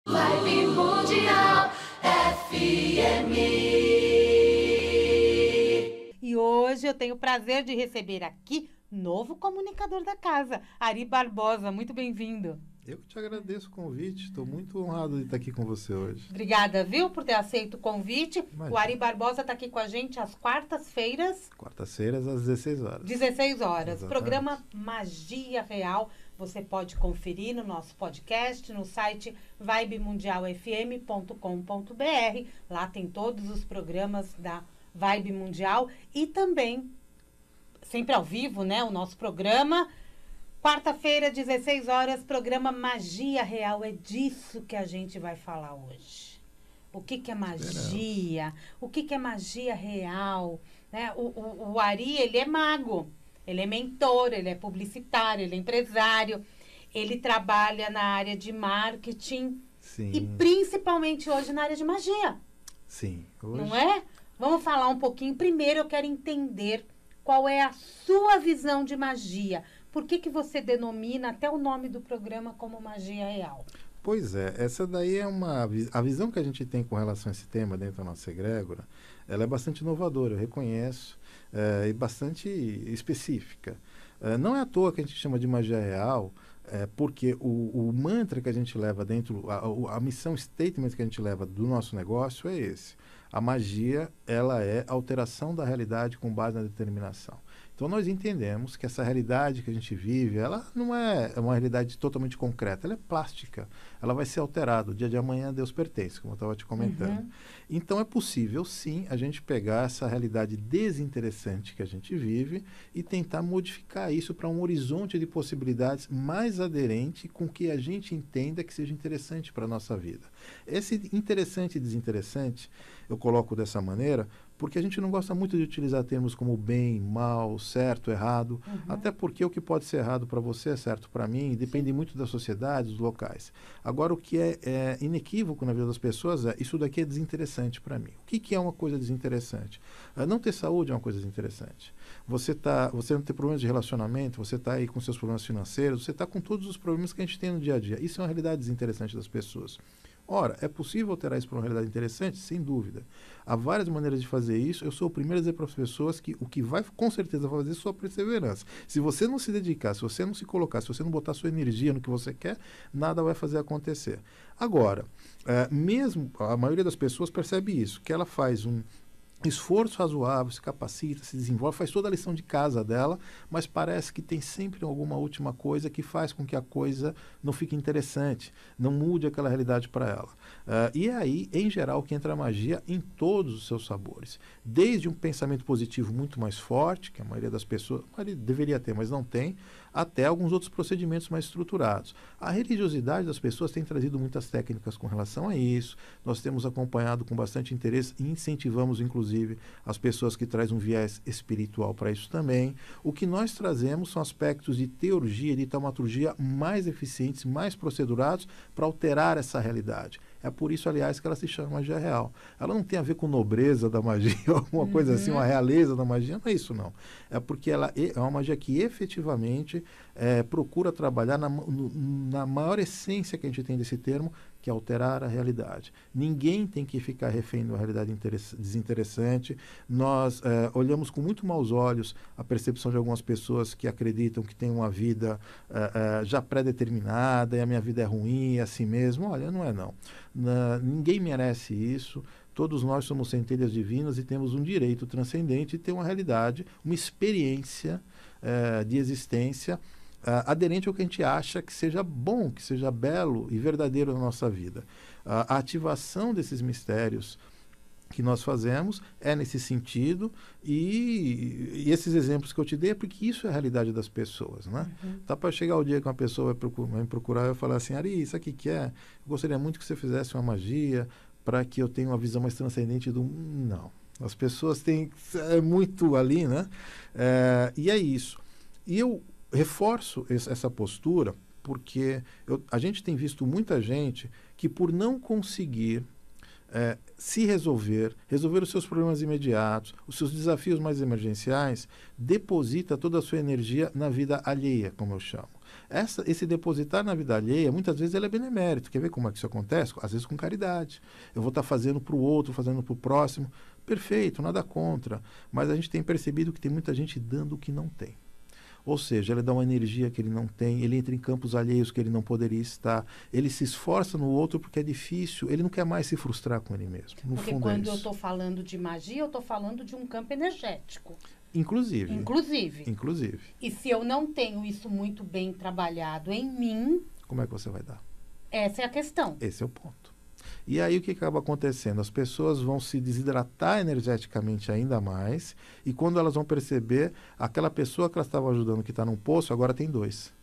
Vibe Mundial FM. E hoje eu tenho o prazer de receber aqui novo comunicador da casa, Ari Barbosa. Muito bem-vindo. Eu que te agradeço o convite, estou muito honrado de estar aqui com você hoje. Obrigada, viu, por ter aceito o convite. Imagina. O Ari Barbosa está aqui com a gente às quartas-feiras. Quartas-feiras, às 16 horas. 16 horas. Exatamente. Programa Magia Real. Você pode conferir no nosso podcast, no site vibemundialfm.com.br. Lá tem todos os programas da Vibe Mundial e também, sempre ao vivo, né, o nosso programa. Quarta-feira, 16 horas, programa Magia Real. É disso que a gente vai falar hoje. O que é magia? O que é magia real? Né? O Ari, ele é mago. Ele é mentor, ele é publicitário, ele é empresário. Ele trabalha na área de marketing. Sim. E principalmente hoje na área de magia. Sim. Hoje... Não é? Vamos falar um pouquinho. Primeiro eu quero entender qual é a sua visão de magia. Por que você denomina até o nome do programa como Magia Real? Pois é, essa daí é a visão que a gente tem com relação a esse tema dentro da nossa egrégora, ela é bastante inovadora, eu reconheço, e bastante específica. Não é à toa que a gente chama de magia real, porque o mantra que a gente leva dentro, a missão statement que a gente leva do nosso negócio é esse. A magia, ela é alteração da realidade com base na determinação. Então, nós entendemos que essa realidade que a gente vive, ela não é uma realidade totalmente concreta, ela é plástica, ela vai ser alterada. O dia de amanhã, Deus pertence, como eu estava te comentando. Uhum. Então, é possível, sim, a gente pegar essa realidade desinteressante que a gente vive e tentar modificar isso para um horizonte de possibilidades mais aderente com o que a gente entenda que seja interessante para a nossa vida. Esse interessante e desinteressante, eu coloco dessa maneira, porque a gente não gosta muito de utilizar termos como bem, mal, certo, errado, até porque o que pode ser errado para você é certo para mim, e depende muito da sociedade, dos locais. Agora, o que é inequívoco na vida das pessoas é, isso daqui é desinteressante para mim. O que é uma coisa desinteressante? Não ter saúde é uma coisa desinteressante. Você não ter problemas de relacionamento, você está aí com seus problemas financeiros, você está com todos os problemas que a gente tem no dia a dia. Isso é uma realidade desinteressante das pessoas. Ora, é possível alterar isso para uma realidade interessante? Sem dúvida. Há várias maneiras de fazer isso. Eu sou o primeiro a dizer para as pessoas que o que vai, com certeza, fazer é sua perseverança. Se você não se dedicar, se você não se colocar, se você não botar sua energia no que você quer, nada vai fazer acontecer. Agora, mesmo a maioria das pessoas percebe isso, que ela faz um esforço razoável, se capacita, se desenvolve, faz toda a lição de casa dela, mas parece que tem sempre alguma última coisa que faz com que a coisa não fique interessante, não mude aquela realidade para ela. E é aí, em geral, que entra a magia em todos os seus sabores. Desde um pensamento positivo muito mais forte, que a maioria das pessoas deveria ter, mas não tem, até alguns outros procedimentos mais estruturados. A religiosidade das pessoas tem trazido muitas técnicas com relação a isso. Nós temos acompanhado com bastante interesse e incentivamos, inclusive, as pessoas que trazem um viés espiritual para isso também. O que nós trazemos são aspectos de teurgia e de taumaturgia mais eficientes, mais procedurados para alterar essa realidade. É por isso, aliás, que ela se chama magia real. Ela não tem a ver com nobreza da magia, alguma coisa assim, uma realeza da magia, não é isso não. É porque ela é uma magia que efetivamente procura trabalhar na maior essência que a gente tem desse termo, que é alterar a realidade. Ninguém tem que ficar refém de uma realidade desinteressante. Nós olhamos com muito maus olhos a percepção de algumas pessoas que acreditam que têm uma vida já pré-determinada e a minha vida é ruim, é assim mesmo. Olha, não é não. Ninguém merece isso. Todos nós somos centelhas divinas e temos um direito transcendente de ter uma realidade, uma experiência de existência aderente ao que a gente acha que seja bom, que seja belo e verdadeiro na nossa vida. A ativação desses mistérios que nós fazemos é nesse sentido e esses exemplos que eu te dei é porque isso é a realidade das pessoas, né? Tá para chegar o dia que uma pessoa vai me procurar e vai falar assim, Ari, isso aqui que é? Eu gostaria muito que você fizesse uma magia para que eu tenha uma visão mais transcendente do... Não. As pessoas têm... É muito ali, né? E é isso. E eu reforço essa postura porque a gente tem visto muita gente que por não conseguir se resolver os seus problemas imediatos, os seus desafios mais emergenciais, deposita toda a sua energia na vida alheia, como eu chamo. Esse depositar na vida alheia, muitas vezes ele é benemérito. Quer ver como é que isso acontece? Às vezes com caridade. Eu vou estar fazendo para o outro, fazendo para o próximo. Perfeito, nada contra. Mas a gente tem percebido que tem muita gente dando o que não tem. Ou seja, ele dá uma energia que ele não tem, ele entra em campos alheios que ele não poderia estar, ele se esforça no outro porque é difícil, ele não quer mais se frustrar com ele mesmo. No Porque fundo quando é eu isso. estou falando de magia, eu estou falando de um campo energético. Inclusive. E se eu não tenho isso muito bem trabalhado em mim... Como é que você vai dar? Essa é a questão. Esse é o ponto. E aí o que acaba acontecendo? As pessoas vão se desidratar energeticamente ainda mais, e quando elas vão perceber, aquela pessoa que elas estavam ajudando que está num poço, agora tem dois.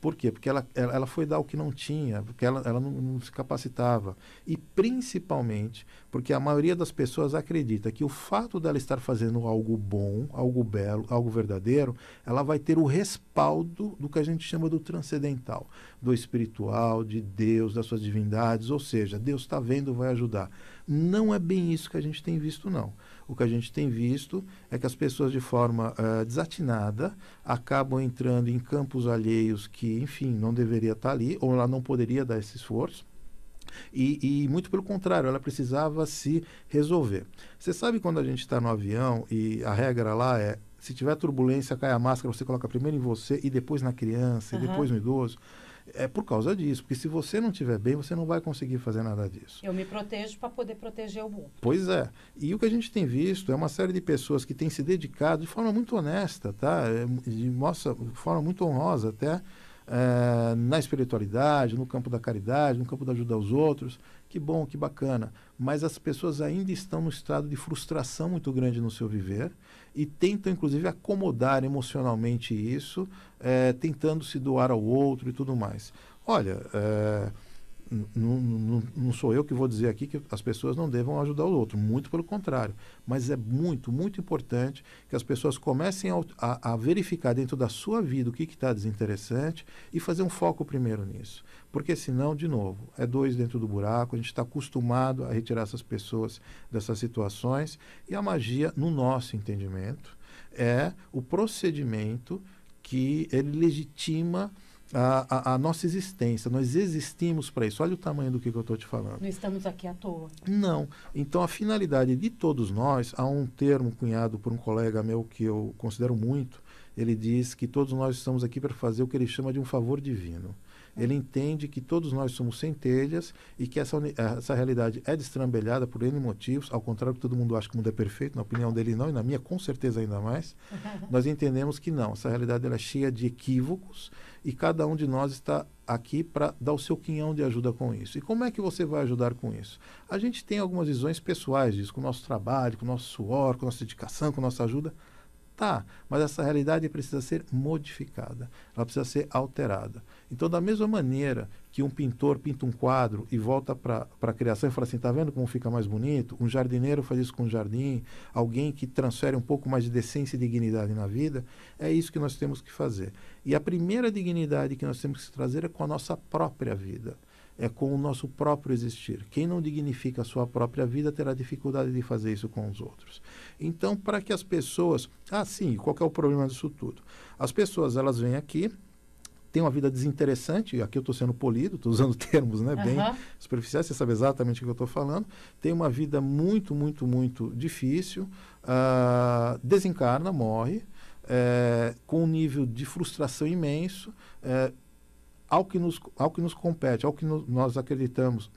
Por quê? Porque ela foi dar o que não tinha, porque ela não se capacitava. E principalmente porque a maioria das pessoas acredita que o fato dela estar fazendo algo bom, algo belo, algo verdadeiro, ela vai ter o respaldo do que a gente chama do transcendental, do espiritual, de Deus, das suas divindades, ou seja, Deus está vendo, vai ajudar. Não é bem isso que a gente tem visto, não. O que a gente tem visto é que as pessoas, de forma desatinada, acabam entrando em campos alheios que, enfim, não deveria estar ali, ou ela não poderia dar esse esforço. E muito pelo contrário, ela precisava se resolver. Você sabe quando a gente está no avião e a regra lá é, se tiver turbulência, cai a máscara, você coloca primeiro em você e depois na criança, e depois no idoso. É por causa disso, porque se você não estiver bem, você não vai conseguir fazer nada disso. Eu me protejo para poder proteger o outro. Pois é. E o que a gente tem visto é uma série de pessoas que têm se dedicado de forma muito honesta, tá? De forma muito honrosa até, na espiritualidade, no campo da caridade, no campo da ajuda aos outros. Que bom, que bacana. Mas as pessoas ainda estão no estado de frustração muito grande no seu viver e tentam, inclusive, acomodar emocionalmente isso, tentando se doar ao outro e tudo mais. Olha, não sou eu que vou dizer aqui que as pessoas não devam ajudar o outro, muito pelo contrário. Mas é muito, muito importante que as pessoas comecem a verificar dentro da sua vida o que está desinteressante e fazer um foco primeiro nisso. Porque senão, de novo, é dois dentro do buraco, a gente está acostumado a retirar essas pessoas dessas situações, e a magia, no nosso entendimento, é o procedimento que ele legitima a nossa existência. Nós existimos para isso. Olha o tamanho do que eu estou te falando. Não estamos aqui à toa. Não. Então, a finalidade de todos nós, há um termo cunhado por um colega meu que eu considero muito, ele diz que todos nós estamos aqui para fazer o que ele chama de um favor divino. Ele entende que todos nós somos centelhas e que essa realidade é destrambelhada por N motivos, ao contrário que todo mundo acha que o mundo é perfeito, na opinião dele não, e na minha com certeza ainda mais. Nós entendemos que não, essa realidade ela é cheia de equívocos e cada um de nós está aqui para dar o seu quinhão de ajuda com isso. E como é que você vai ajudar com isso? A gente tem algumas visões pessoais disso, com o nosso trabalho, com o nosso suor, com a nossa dedicação, com a nossa ajuda. Tá, mas essa realidade precisa ser modificada, ela precisa ser alterada. Então, da mesma maneira que um pintor pinta um quadro e volta para a criação e fala assim, tá vendo como fica mais bonito? Um jardineiro faz isso com um jardim, alguém que transfere um pouco mais de decência e dignidade na vida, é isso que nós temos que fazer. E a primeira dignidade que nós temos que trazer é com a nossa própria vida. É com o nosso próprio existir. Quem não dignifica a sua própria vida terá dificuldade de fazer isso com os outros. Então, para que as pessoas... sim, qual que é o problema disso tudo? As pessoas, elas vêm aqui, têm uma vida desinteressante, aqui eu estou sendo polido, estou usando termos bem superficiais, você sabe exatamente o que eu estou falando, tem uma vida muito, muito, muito difícil, desencarna, morre, com um nível de frustração imenso, ao que nos compete, ao que nós acreditamos,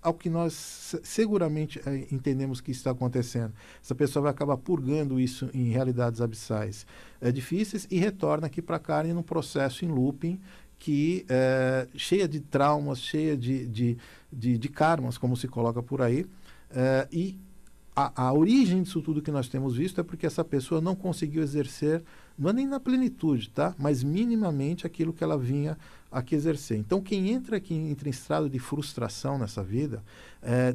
ao que nós seguramente entendemos que está acontecendo. Essa pessoa vai acabar purgando isso em realidades abissais difíceis e retorna aqui para a carne num processo em looping que cheia de traumas, cheia de karmas, como se coloca por aí, e a origem disso tudo que nós temos visto é porque essa pessoa não conseguiu exercer, não é nem na plenitude, tá? Mas minimamente aquilo que ela vinha aqui exercer. Então, quem entra aqui, entra em estado de frustração nessa vida,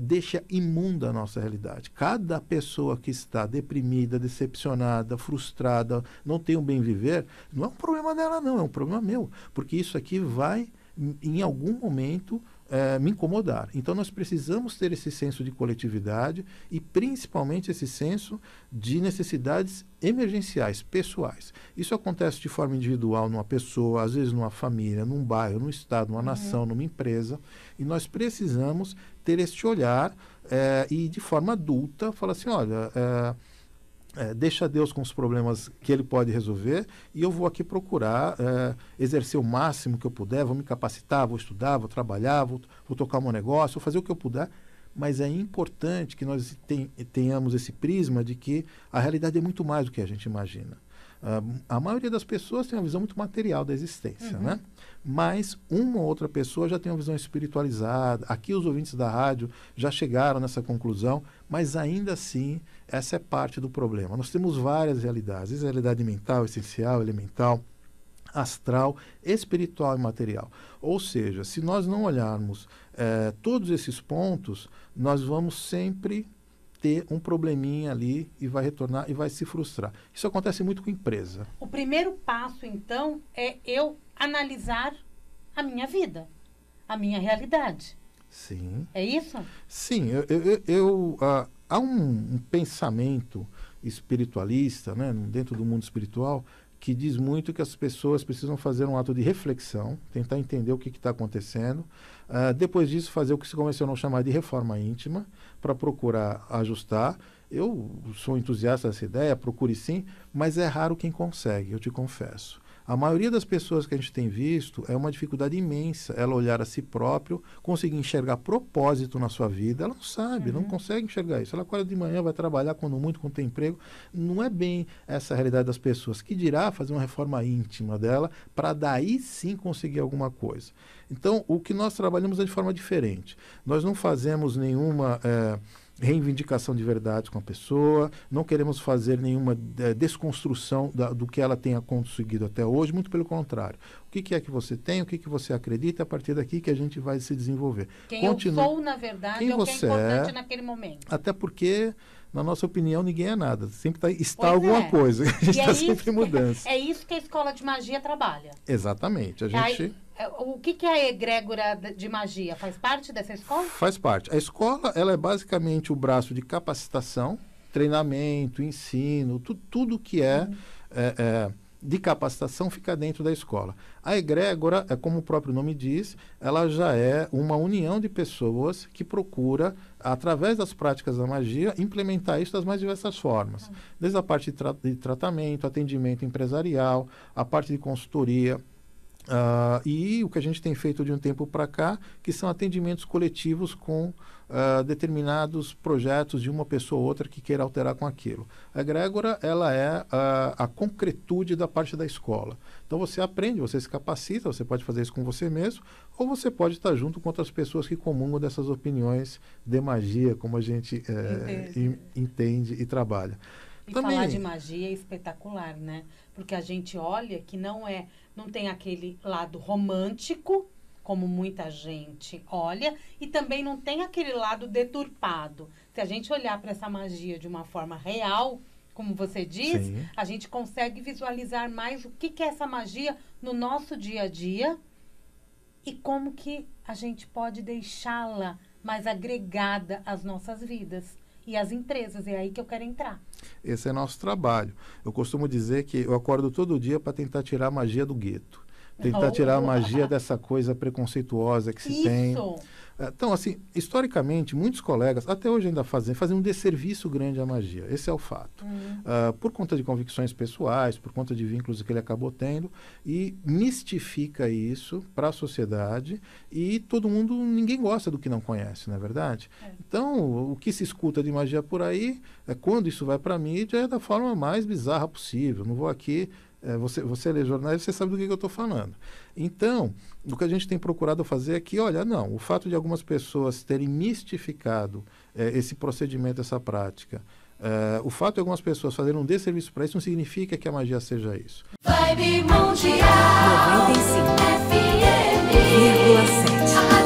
deixa imunda a nossa realidade. Cada pessoa que está deprimida, decepcionada, frustrada, não tem um bem viver, não é um problema dela não, é um problema meu. Porque isso aqui vai, em algum momento, me incomodar. Então nós precisamos ter esse senso de coletividade e principalmente esse senso de necessidades emergenciais, pessoais. Isso acontece de forma individual numa pessoa, às vezes numa família, num bairro, num estado, numa nação, numa empresa, e nós precisamos ter este olhar e de forma adulta falar assim, olha, deixa Deus com os problemas que Ele pode resolver e eu vou aqui procurar exercer o máximo que eu puder, vou me capacitar, vou estudar, vou trabalhar, vou tocar o meu negócio, vou fazer o que eu puder, mas é importante que nós tenhamos esse prisma de que a realidade é muito mais do que a gente imagina. A maioria das pessoas tem uma visão muito material da existência, né? Mas uma ou outra pessoa já tem uma visão espiritualizada. Aqui os ouvintes da rádio já chegaram nessa conclusão, mas ainda assim essa é parte do problema. Nós temos várias realidades, realidade mental, essencial, elemental, astral, espiritual e material. Ou seja, se nós não olharmos todos esses pontos, nós vamos sempre ter um probleminha ali e vai retornar e vai se frustrar. Isso acontece muito com empresa. O primeiro passo, então, é eu analisar a minha vida, a minha realidade. Sim. É isso? Sim. Há um pensamento espiritualista, né, dentro do mundo espiritual, que diz muito que as pessoas precisam fazer um ato de reflexão, tentar entender o que está acontecendo. Depois disso, fazer o que se começou a chamar de reforma íntima, para procurar ajustar. Eu sou entusiasta dessa ideia, procure sim, mas é raro quem consegue, eu te confesso. A maioria das pessoas que a gente tem visto é uma dificuldade imensa, ela olhar a si próprio, conseguir enxergar propósito na sua vida, ela não sabe, não consegue enxergar isso. Ela acorda de manhã, vai trabalhar, quando muito, quando tem emprego. Não é bem essa a realidade das pessoas, que dirá fazer uma reforma íntima dela, para daí sim conseguir alguma coisa. Então, o que nós trabalhamos é de forma diferente. Nós não fazemos nenhuma reivindicação de verdade com a pessoa, não queremos fazer nenhuma desconstrução do que ela tenha conseguido até hoje, muito pelo contrário. O que é que você tem, o que você acredita, a partir daqui que a gente vai se desenvolver. Quem eu sou, na verdade, é o que é importante naquele momento. Até porque, na nossa opinião, ninguém é nada. Sempre está alguma coisa. A gente está sempre em mudança. É isso que a Escola de Magia trabalha. Exatamente. O que é a egrégora de magia? Faz parte dessa escola? Faz parte. A escola, ela é basicamente o braço de capacitação, treinamento, ensino, tudo que de capacitação fica dentro da escola. A egrégora, como o próprio nome diz, ela já é uma união de pessoas que procura, através das práticas da magia, implementar isso das mais diversas formas. Desde a parte de tratamento, atendimento empresarial, a parte de consultoria, e o que a gente tem feito de um tempo para cá, que são atendimentos coletivos com determinados projetos de uma pessoa ou outra que queira alterar com aquilo. A egrégora, ela é a concretude da parte da escola. Então você aprende, você se capacita, você pode fazer isso com você mesmo, ou você pode estar junto com outras pessoas que comungam dessas opiniões de magia, como a gente entende e trabalha. E falar de magia é espetacular, né? Porque a gente olha que não tem aquele lado romântico, como muita gente olha, e também não tem aquele lado deturpado. Se a gente olhar para essa magia de uma forma real, como você diz, sim, a gente consegue visualizar mais o que é essa magia no nosso dia a dia e como que a gente pode deixá-la mais agregada às nossas vidas. E as empresas, é aí que eu quero entrar. Esse é nosso trabalho. Eu costumo dizer que eu acordo todo dia para tentar tirar a magia do gueto. Tentar tirar a magia dessa coisa preconceituosa que se tem. Então, assim, historicamente, muitos colegas, até hoje ainda fazem um desserviço grande à magia. Esse é o fato. Por conta de convicções pessoais, por conta de vínculos que ele acabou tendo, e mistifica isso para a sociedade, e ninguém gosta do que não conhece, não é verdade? Então, o que se escuta de magia por aí, quando isso vai para a mídia, é da forma mais bizarra possível. Não vou aqui... Você lê jornais, você sabe do que eu estou falando. Então, o que a gente tem procurado fazer é que, olha, não, o fato de algumas pessoas terem mistificado esse procedimento, essa prática, o fato de algumas pessoas fazerem um desserviço para isso, não significa que a magia seja isso. Vibe Mundial 95,7